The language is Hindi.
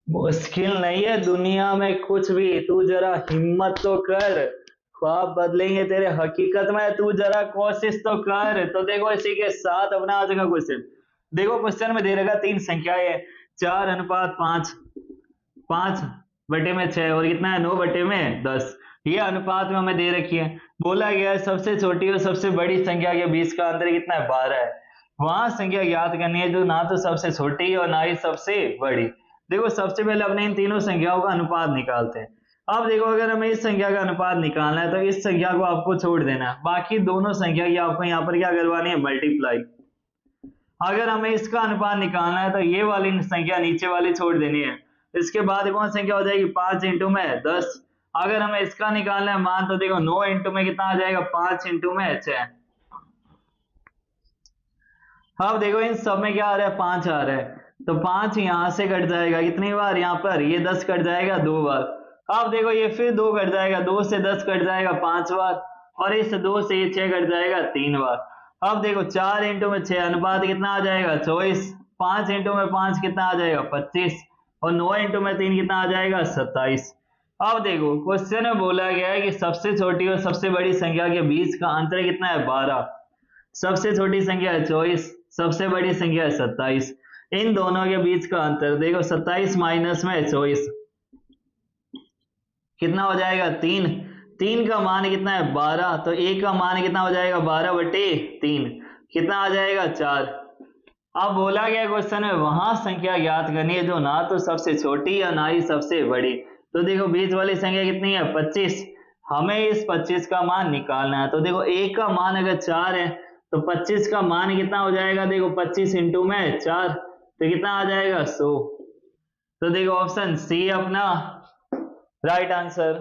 मुश्किल नहीं है दुनिया में कुछ भी, तू जरा हिम्मत तो कर। ख्वाब बदलेंगे तेरे हकीकत में, तू जरा कोशिश तो कर। तो देखो इसी के साथ अपना आज का क्वेश्चन। देखो क्वेश्चन में दे रखा तीन संख्याएं हैं, 4:5, 5/6 और कितना है 9/10। ये अनुपात में हमें दे रखी है। बोला गया है सबसे छोटी और सबसे बड़ी संख्या के बीच का अंतर कितना है, 12 है। वहां संख्या ज्ञात करनी है जो ना तो सबसे छोटी और ना ही सबसे बड़ी। देखो सबसे पहले अपने इन तीनों संख्याओं का अनुपात निकालते हैं। अब देखो अगर हमें इस संख्या का अनुपात निकालना है तो इस संख्या को आपको छोड़ देना है, बाकी दोनों संख्या की आपको यहाँ पर क्या करवानी है, मल्टीप्लाई। अगर हमें इसका अनुपात निकालना है तो ये वाली संख्या नीचे वाली छोड़ देनी है। इसके बाद कौन संख्या हो जाएगी, 5 इंटू में 10। अगर हमें इसका निकालना है मान तो देखो 9 इंटू में कितना आ जाएगा, 5 इंटू में 6। अब देखो इन सब में क्या आ रहा है, 5 आ रहा है। तो 5 यहां से कट जाएगा कितनी बार, यहाँ पर ये 10 कट जाएगा 2 बार। अब देखो ये फिर 2 कट जाएगा, 2 से 10 कट जाएगा 5 बार। और इस 2 से ये 6 कट जाएगा 3 बार। अब देखो 4 इंटू में 6 अनुपात कितना आ जाएगा, 24। 5 इंटू में 5 कितना आ जाएगा, 25। और 9 इंटू में 3 कितना आ जाएगा, 27। अब देखो क्वेश्चन में बोला गया है कि सबसे छोटी और सबसे बड़ी संख्या के बीच का अंतर कितना है, 12। सबसे छोटी संख्या है 24, सबसे बड़ी संख्या है 27। इन दोनों के बीच का अंतर देखो, 27 माइनस में 24 कितना हो जाएगा, 3। 3 का मान कितना है, 12। तो एक का मान कितना हो जाएगा, 12/3 कितना आ जाएगा, 4। अब बोला गया क्वेश्चन में वहां संख्या ज्ञात करनी है जो ना तो सबसे छोटी या ना ही सबसे बड़ी। तो देखो बीच वाली संख्या कितनी है, 25। हमें इस 25 का मान निकालना है। तो देखो एक का मान अगर 4 है तो 25 का मान कितना हो जाएगा, देखो 25 इंटू में 4 तो कितना आ जाएगा, 100। तो देखो ऑप्शन सी अपना राइट आंसर।